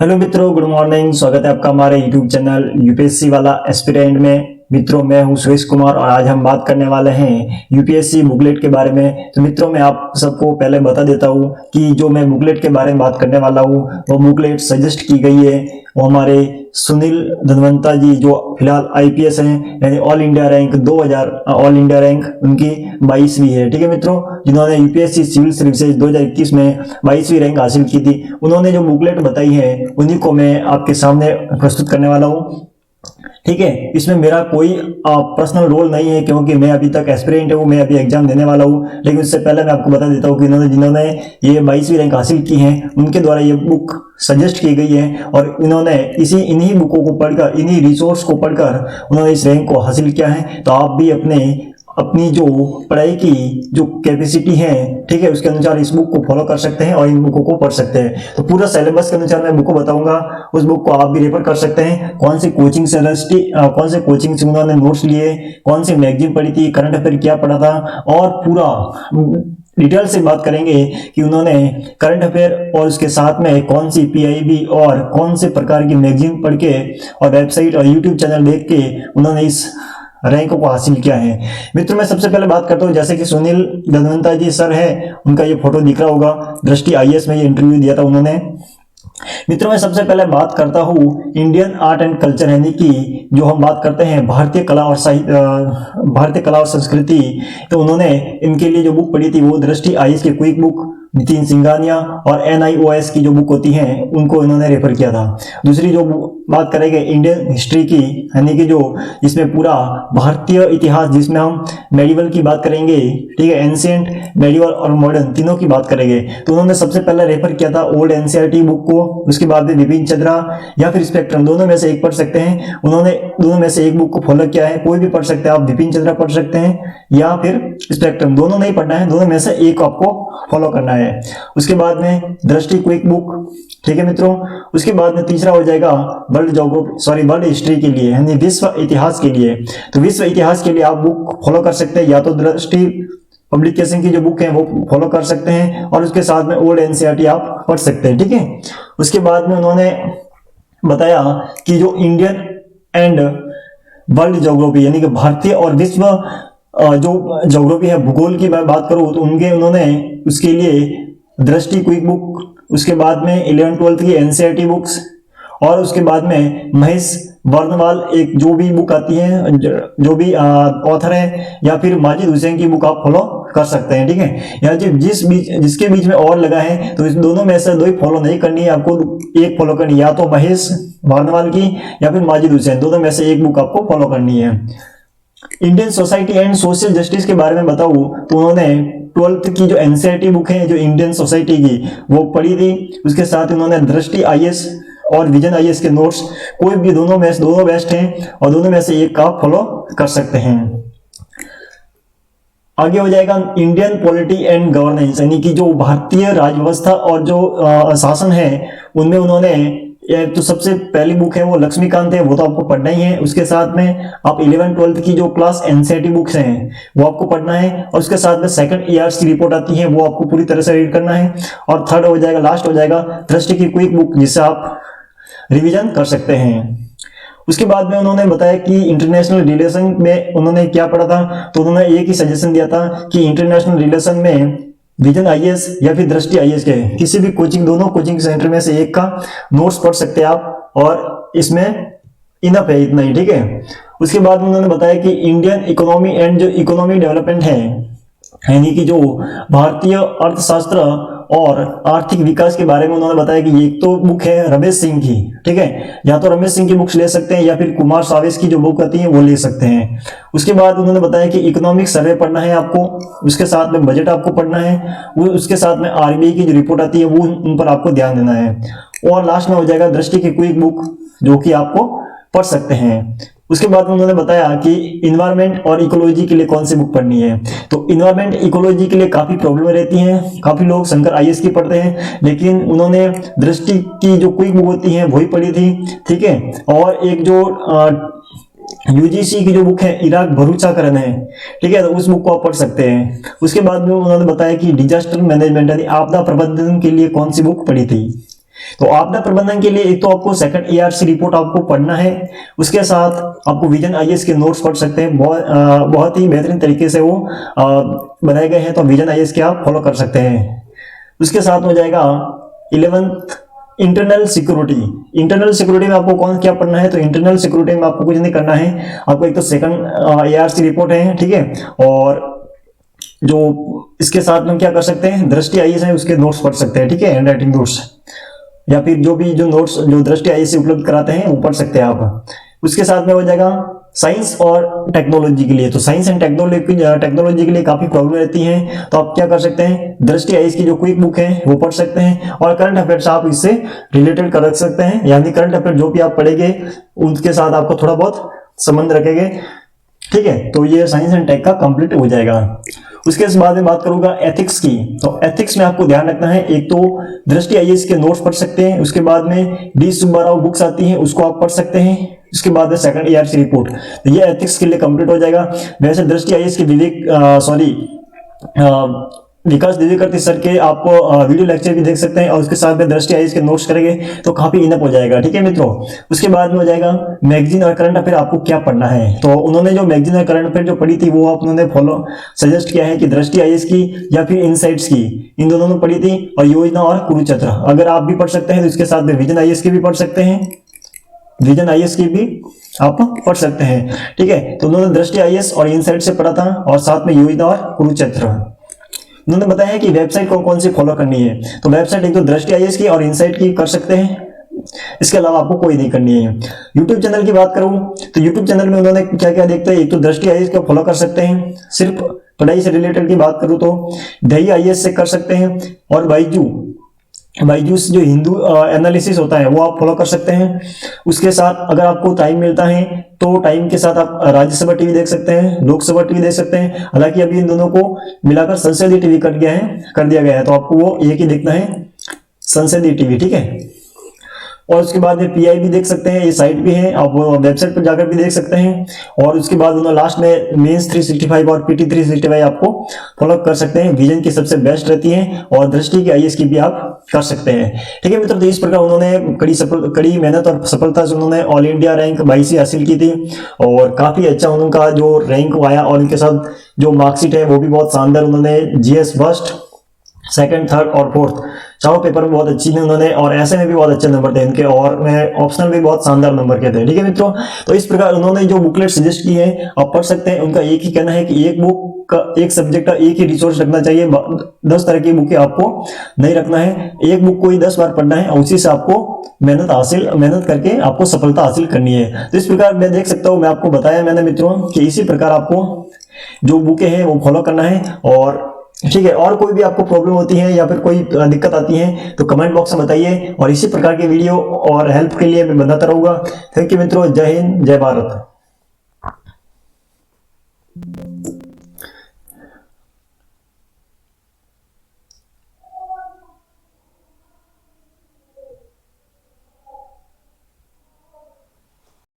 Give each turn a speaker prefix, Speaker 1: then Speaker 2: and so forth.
Speaker 1: Hello मित्रों, good morning. स्वागत है आपका हमारे यूट्यूब चैनल यूपीएससी वाला एस्पिरेंट में। मित्रों, मैं हूं सुरेश कुमार और आज हम बात करने वाले हैं यूपीएससी बुकलेट के बारे में। तो मित्रों, मैं आप सबको पहले बता देता हूं कि जो मैं बुकलेट के बारे में बात करने वाला हूं वो बुकलेट सजेस्ट की गई है वो हमारे सुनील धनवंता जी, जो फिलहाल आईपीएस हैं, यानी all India rank 2000 all India rank उनकी 22वीं है। ठीक है मित्रों, जिन्होंने यूपीएससी सिविल सर्विसेज 2021 में 22वीं रैंक हासिल की थी, उन्होंने जो बुकलेट बताई है उन्हीं को मैं आपके सामने प्रस्तुत करने वाला हूँ। ठीक है, इसमें मेरा कोई पर्सनल रोल नहीं है क्योंकि मैं अभी तक एस्पिरेंट हूँ, मैं अभी एग्जाम देने वाला हूँ। लेकिन उससे पहले मैं आपको बता देता हूँ कि जिन्होंने ये 22वीं रैंक हासिल की है उनके द्वारा ये बुक सजेस्ट की गई है और इन्होंने इन्हीं बुकों को पढ़कर, इन्हीं रिसोर्स को पढ़कर उन्होंने इस रैंक को हासिल किया है। तो आप भी अपनी जो पढ़ाई की जो कैपेसिटी है, ठीक है, उसके अनुसार इस बुक को फॉलो कर सकते हैं और इन बुकों को पढ़ सकते हैं। तो पूरा सिलेबस के अनुसार मैं बुक को बताऊंगा, उस बुक को आप भी रेफर कर सकते हैं। कौन से कोचिंग से उन्होंने नोट्स लिए, कौन सी मैगजीन पढ़ी थी, करंट अफेयर क्या पढ़ा था, और पूरा डिटेल से बात करेंगे कि उन्होंने करंट अफेयर और उसके साथ में कौन सी पीआईबी और कौन से प्रकार की मैगजीन पढ़ के और वेबसाइट और यूट्यूब चैनल देख के उन्होंने इस रैंक को हासिल किया है। मित्रों, मैं सबसे पहले बात करता हूँ, जैसे कि सुनील धनवंता जी सर है, उनका ये फोटो दिख रहा होगा, दृष्टि आईएएस में ये इंटरव्यू दिया था उन्होंने। मित्रों, मैं सबसे पहले बात करता हूँ इंडियन आर्ट एंड कल्चर, यानी कि जो हम बात करते हैं भारतीय कला और भारतीय कला और संस्कृति। तो उन्होंने इनके लिए जो बुक पढ़ी थी वो दृष्टि आईएएस की क्विक बुक, नितिन सिंघानिया और एनआईओएस की जो बुक होती हैं उनको इन्होंने रेफर किया था। दूसरी जो बात करेंगे इंडियन हिस्ट्री की, यानी कि जो इसमें पूरा भारतीय इतिहास, जिसमें हम मेडिवल की बात करेंगे, ठीक है, एंशिएंट, मेडिवल और मॉडर्न तीनों की बात करेंगे। तो उन्होंने सबसे पहले रेफर किया था ओल्ड एनसीईआरटी बुक को, उसके बाद में विपिन चंद्रा या फिर स्पेक्ट्रम, दोनों में से एक पढ़ सकते हैं। उन्होंने दोनों में से एक बुक को फॉलो किया है, कोई भी पढ़ सकते हैं आप, विपिन चंद्रा पढ़ सकते हैं या फिर स्पेक्ट्रम, दोनों नहीं पढ़ना है, दोनों में से एक आपको फॉलो करना है। उसके बाद में दृष्टि क्विक बुक, ठीक है मित्रों। उसके बाद में तीसरा हो जाएगा वर्ल्ड हिस्ट्री के लिए, यानी विश्व इतिहास के लिए। तो विश्व इतिहास के लिए आप बुक फॉलो कर सकते हैं, या तो दृष्टि पब्लिकेशन की जो बुक है वो फॉलो कर सकते हैं और उसके साथ में ओल्ड एनसीईआरटी आप पढ़ सकते हैं, ठीक है। उसके बाद में उन्होंने बताया कि जो इंडियन एंड वर्ल्ड ज्योग्राफी, यानी कि भारतीय और विश्व जो ज्योग्राफी है, भूगोल की मैं बात करूं, तो उन्होंने उसके लिए दृष्टि क्विक बुक, उसके बाद में 11th-12th की एनसीईआरटी बुक्स, और उसके बाद में महेश वर्णवाल एक जो भी बुक आती है, जो भी ऑथर है, या फिर माजिद हुसैन की बुक आप फॉलो कर सकते हैं, ठीक है। या जिसके बीच में और लगा है तो इस दोनों में से दो ही फॉलो नहीं करनी है, आपको एक फॉलो करनी है, या तो महेश वर्णवाल की या फिर माजिद हुसैन, दोनों में से एक बुक आपको फॉलो करनी है। Indian society and social justice के बारे में बताऊं तो उन्होंने 12th की जो एनसीईआरटी बुक है जो इंडियन सोसाइटी की, वो पढ़ी थी। उसके साथ उन्होंने दृष्टि आईएएस और विजन आईएएस के नोट्स, कोई भी दोनों बेस्ट हैं और दोनों में से एक का फॉलो कर सकते हैं। आगे हो जाएगा इंडियन पॉलिटी एंड गवर्नेंस, यानी कि जो भारतीय राजव्यवस्था और जो शासन है उनमें उन्होंने, तो सबसे पहली बुक है वो लक्ष्मीकांत है, वो तो आपको पढ़ना ही है। उसके साथ में आप 11th-12th की जो क्लास एनसीईआरटी बुक्स हैं वो आपको पढ़ना है, और उसके साथ में सेकंड ईयर्स की रिपोर्ट आती है वो आपको पूरी तरह से रीड करना है। और थर्ड हो जाएगा, लास्ट हो जाएगा दृष्टि की क्विक बुक, जिससे आप रिवीजन कर सकते हैं। उसके बाद में उन्होंने बताया कि इंटरनेशनल रिलेशन में उन्होंने क्या पढ़ा था, तो उन्होंने एक ही सजेशन दिया था कि इंटरनेशनल रिलेशन में विजन आईएएस या फिर दृष्टि आईएएस के किसी भी दोनों कोचिंग सेंटर में से एक का नोट्स पढ़ सकते हैं आप, और इसमें इनफ है, इतना ही, ठीक है। उसके बाद उन्होंने बताया कि इंडियन इकोनॉमी एंड जो इकोनॉमी डेवलपमेंट है, यानी कि जो भारतीय अर्थशास्त्र और आर्थिक विकास के बारे में उन्होंने बताया कि एक तो बुक है रमेश सिंह की, ठीक है, या तो रमेश सिंह की बुक्स ले सकते हैं या फिर कुमार सावेश की जो बुक आती है वो ले सकते हैं। उसके बाद उन्होंने बताया कि इकोनॉमिक सर्वे पढ़ना है आपको, उसके साथ में बजट आपको पढ़ना है, उसके साथ में आरबीआई की जो रिपोर्ट आती है वो उन पर आपको ध्यान देना है। और लास्ट में हो जाएगा दृष्टि की क्विक बुक, जो कि आपको पढ़ सकते हैं। उसके बाद उन्होंने बताया कि इन्वायरमेंट और इकोलॉजी के लिए कौन सी बुक पढ़नी है। तो इन्वायरमेंट इकोलॉजी के लिए काफी प्रॉब्लम रहती हैं, काफी लोग शंकर आईएएस की पढ़ते हैं, लेकिन उन्होंने दृष्टि की जो क्विक बुक होती है वही पढ़ी थी, ठीक है। और एक जो यूजीसी की जो बुक है इराक भरूचाकरण है, ठीक है, तो उस बुक को आप पढ़ सकते हैं। उसके बाद में उन्होंने बताया कि डिजास्टर मैनेजमेंट यानी आपदा प्रबंधन के लिए कौन सी बुक पढ़ी थी। तो आपदा प्रबंधन के लिए एक तो आपको सेकंड एआरसी रिपोर्ट आपको पढ़ना है, उसके साथ आपको विजन आईएएस के नोट्स पढ़ सकते हैं, बहुत ही बेहतरीन तरीके से वो बनाए गए हैं, तो विजन आईएएस के आप फॉलो कर सकते हैं। उसके साथ हो जाएगा 11th internal security. Internal security में आपको कौन क्या पढ़ना है, तो इंटरनल सिक्योरिटी में आपको कुछ नहीं करना है, आपको एक तो सेकंड एआरसी रिपोर्ट है, ठीक है, और जो इसके साथ में क्या कर सकते हैं, दृष्टि आईएएस है उसके नोट्स पढ़ सकते हैं, ठीक है, हैंड राइटिंग नोट्स, या फिर जो भी जो नोट्स जो दृष्टि आईएएस से उपलब्ध कराते हैं वो पढ़ सकते हैं आप। उसके साथ में हो जाएगा साइंस और टेक्नोलॉजी के लिए, तो साइंस एंड टेक्नोलॉजी के लिए काफी प्रॉब्लम रहती है, तो आप क्या कर सकते हैं, दृष्टि आईएएस की जो क्विक बुक है वो पढ़ सकते हैं, और करंट अफेयर्स आप इससे रिलेटेड कर सकते हैं, यानी करंट अफेयर जो भी आप पढ़ेंगे उनके साथ आपको थोड़ा बहुत संबंध रखेंगे, ठीक है। तो ये साइंस एंड टेक का कंप्लीट हो जाएगा। उसके बाद में बात करूंगा एथिक्स की, तो एथिक्स में आपको ध्यान रखना है, एक तो दृष्टि आईएएस के नोट्स पढ़ सकते हैं, उसके बाद में डी सुब्बाराव बुक्स आती हैं उसको आप पढ़ सकते हैं, उसके बाद में सेकंड एआरसी रिपोर्ट, तो ये एथिक्स के लिए कंप्लीट हो जाएगा। वैसे दृष्टि आईएएस के विकास दिव्यकृति सर के आप वीडियो लेक्चर भी देख सकते हैं, और उसके साथ में दृष्टि आईएएस के नोट्स करेंगे तो काफी इनफ हो जाएगा, ठीक है मित्रों। उसके बाद में हो जाएगा मैगजीन और करंट अफेयर आपको क्या पढ़ना है, तो उन्होंने जो मैगजीन और करंट अफेयर जो पढ़ी थी वो आप उन्होंने फॉलो सजेस्ट किया है कि दृष्टि आईएएस की या फिर इनसाइट्स की, इन दोनों में पढ़ी थी, और योजना और कुरुक्षेत्र अगर आप भी पढ़ सकते हैं तो इसके साथ में विजन आईएएस की भी पढ़ सकते हैं, विजन आईएएस की भी आप पढ़ सकते हैं, ठीक है। तो उन्होंने दृष्टि आईएएस और इनसाइट से पढ़ा था, और साथ में योजना और कुरुक्षेत्र। उन्होंने बताया कि वेबसाइट कौन कौन सी फॉलो करनी है, तो वेबसाइट एक तो दृष्टि आईएएस की और इनसाइट की कर सकते हैं, इसके अलावा आपको कोई नहीं करनी है। यूट्यूब चैनल की बात करूं तो यूट्यूब चैनल में उन्होंने क्या क्या देखते हैं, एक तो दृष्टि आईएएस को फॉलो कर सकते हैं, सिर्फ पढ़ाई से रिलेटेड की बात करूं तो दही आईएएस से कर सकते हैं, और बाईजूस जो हिंदू एनालिसिस होता है वो आप फॉलो कर सकते हैं। उसके साथ अगर आपको टाइम मिलता है तो टाइम के साथ आप राज्यसभा टीवी देख सकते हैं, लोकसभा टीवी देख सकते हैं, हालांकि अभी इन दोनों को मिलाकर संसदीय टीवी कर दिया गया है, तो आपको वो एक ही देखना है, संसदीय टीवी, ठीक है। और उसके बाद में पीआई भी देख सकते हैं, ये साइट भी है, आप वेबसाइट पर जाकर भी देख सकते हैं। और उसके बाद उन्होंने लास्ट में मेंस 365 और पीटी 365 आपको फॉलो कर सकते हैं, विजन की सबसे बेस्ट रहती है, और दृष्टि की आईएएस की भी आप कर सकते हैं, ठीक है मित्रों। तो इस प्रकार उन्होंने कड़ी मेहनत और सफलता से उन्होंने ऑल इंडिया रैंक 22 हासिल की थी, और काफी अच्छा उनका जो रैंक आया, और उनके साथ जो मार्कशीट है वो भी बहुत शानदार, उन्होंने जीएस फर्स्ट, सेकंड, थर्ड और फोर्थ चारों पेपर में बहुत अच्छी थे उन्होंने, और ऐसे में भी बहुत अच्छे नंबर थे इनके, और मैं ऑप्शनल भी बहुत शानदार नंबर के थे, ठीक है मित्रों। तो इस प्रकार उन्होंने जो बुकलेट सजेस्ट की है आप पढ़ सकते हैं। उनका एक ही कहना है कि एक बुक का, एक सब्जेक्ट का एक ही रिसोर्स रखना चाहिए, 10 तरह की बुकें आपको नहीं रखना है, एक बुक को ही 10 बार पढ़ना है, और उसी से आपको मेहनत करके आपको सफलता हासिल करनी है। तो इस प्रकार मैं देख सकता हूँ, मैं आपको बताया मैंने मित्रों कि इसी प्रकार आपको जो बुकें हैं वो फॉलो करना है, और ठीक है। और कोई भी आपको प्रॉब्लम होती है या फिर कोई दिक्कत आती है तो कमेंट बॉक्स में बताइए, और इसी प्रकार के वीडियो और हेल्प के लिए मैं बनाता रहूंगा। थैंक यू मित्रों, जय हिंद, जय भारत।